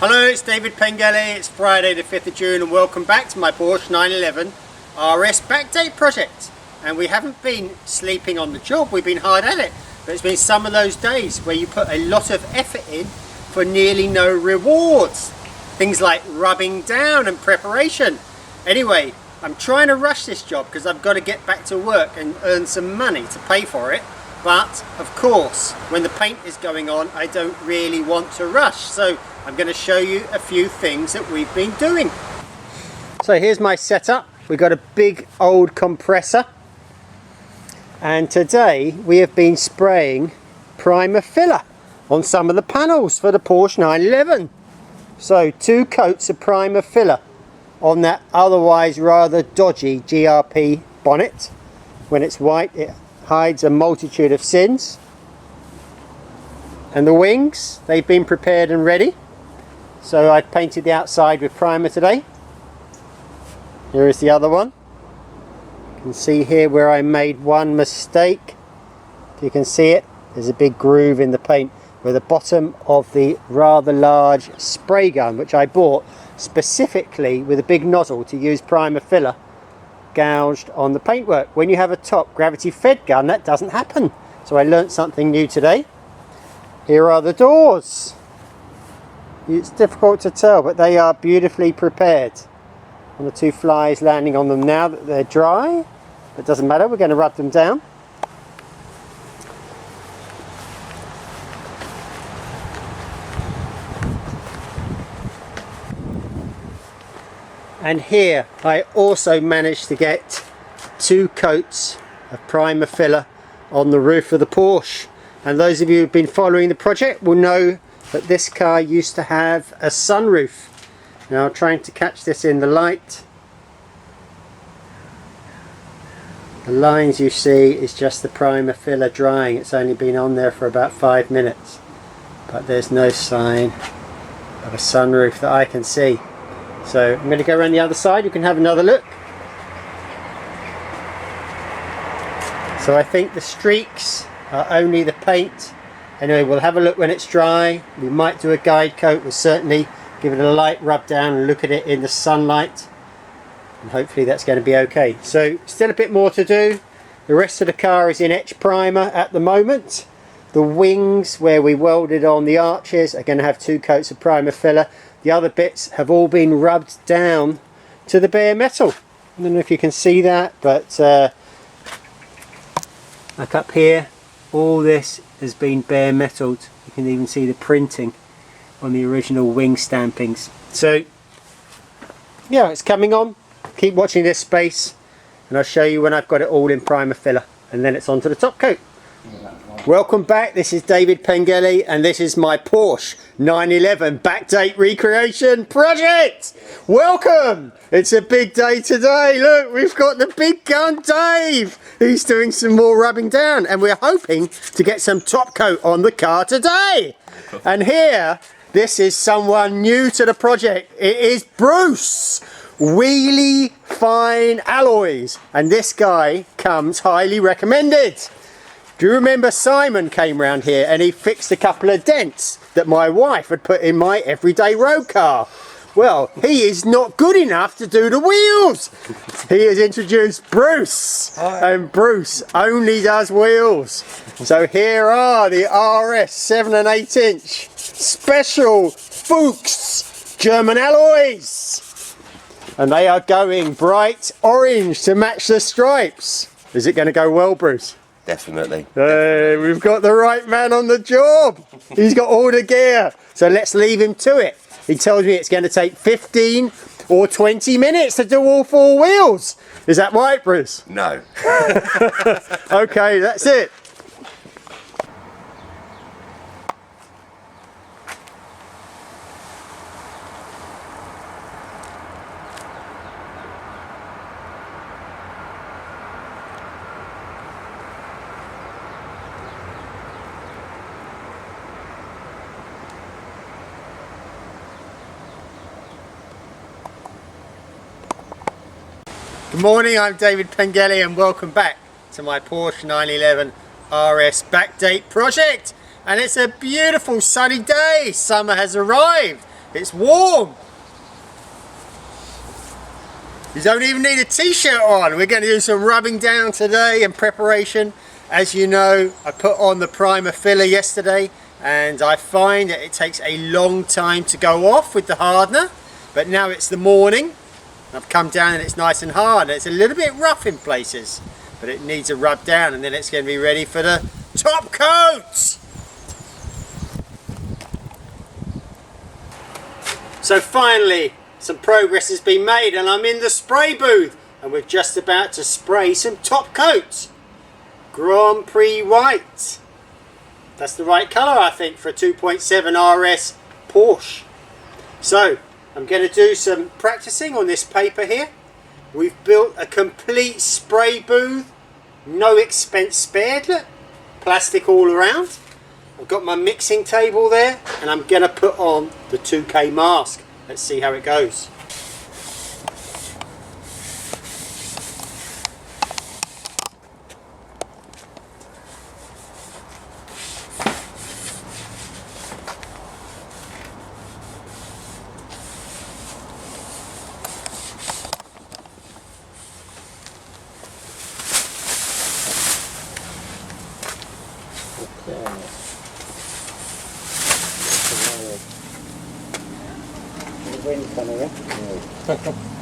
Hello, it's David Pengilly. It's Friday the 5th of June and welcome back to my Porsche 911 RS Backdate project. And we haven't been sleeping on the job, we've been hard at it. But it's been some of those days where you put a lot of effort in for nearly no rewards. Things like rubbing down and preparation. Anyway, I'm trying to rush this job because I've got to get back to work and earn some money to pay for it. But of course, when the paint is going on, I don't really want to rush. So I'm going to show you a few things that we've been doing. So here's my setup. We've got a big old compressor. And today we have been spraying primer filler on some of the panels for the Porsche 911. So 2 coats of primer filler on that otherwise rather dodgy GRP bonnet. When it's white, it hides a multitude of sins. And the wings, they've been prepared and ready. So I've painted the outside with primer today. Here is the other one. You can see here where I made one mistake. If you can see it, there's a big groove in the paint where the bottom of the rather large spray gun, which I bought specifically with a big nozzle to use primer filler, gouged on the paintwork. When you have a top gravity fed gun, that doesn't happen. So I learnt something new today. Here are the doors. It's difficult to tell, but they are beautifully prepared. And the 2 flies landing on them now that they're dry. But it doesn't matter, we're going to rub them down. And here I also managed to get 2 coats of primer filler on the roof of the Porsche. And those of you who've been following the project will know that this car used to have a sunroof. Now I'm trying to catch this in the light. The lines you see is just the primer filler drying. It's only been on there for about 5 minutes. But there's no sign of a sunroof that I can see. So I'm going to go around the other side, you can have another look. So I think the streaks are only the paint. Anyway, we'll have a look when it's dry. We might do a guide coat. We'll certainly give it a light rub down and look at it in the sunlight. And hopefully that's going to be okay. So still a bit more to do. The rest of the car is in etch primer at the moment. The wings where we welded on the arches are going to have 2 coats of primer filler. The other bits have all been rubbed down to the bare metal. I don't know if you can see that, but like up here, all this has been bare metalled. You can even see the printing on the original wing stampings. So yeah, it's coming on. Keep watching this space and I'll show you when I've got it all in primer filler, and then it's on to the top coat. Welcome back, this is David Pengilly and this is my Porsche 911 Backdate recreation project. Welcome! It's a big day today. Look, we've got the big gun Dave. He's doing some more rubbing down and we're hoping to get some top coat on the car today. And here, this is someone new to the project. It is Bruce. Wheelie Fine Alloys. And this guy comes highly recommended. Do you remember Simon came round here and he fixed a couple of dents that my wife had put in my everyday road car? Well, he is not good enough to do the wheels. He has introduced Bruce. Hi. And Bruce only does wheels. So here are the RS 7 and 8 inch special Fuchs German alloys. And they are going bright orange to match the stripes. Is it going to go well, Bruce? Definitely. We've got the right man on the job. He's got all the gear. So let's leave him to it. He tells me it's going to take 15 or 20 minutes to do all 4 wheels. Is that right, Bruce? No. Okay, that's it. Good morning, I'm David Pengilly and welcome back to my Porsche 911 RS Backdate project. And it's a beautiful sunny day. Summer has arrived. It's warm. You don't even need a t-shirt on. We're going to do some rubbing down today in preparation. As you know, I put on the primer filler yesterday and I find that it takes a long time to go off with the hardener. But now it's the morning. I've come down and it's nice and hard. It's a little bit rough in places, but it needs a rub down and then it's going to be ready for the top coat. So finally, some progress has been made and I'm in the spray booth and we're just about to spray some top coat. Grand Prix white. That's the right colour, I think, for a 2.7 RS Porsche. So I'm going to do some practicing on this paper here. We've built a complete spray booth, no expense spared. Look, plastic all around. I've got my mixing table there and I'm going to put on the 2K mask. Let's see how it goes. Wind coming in.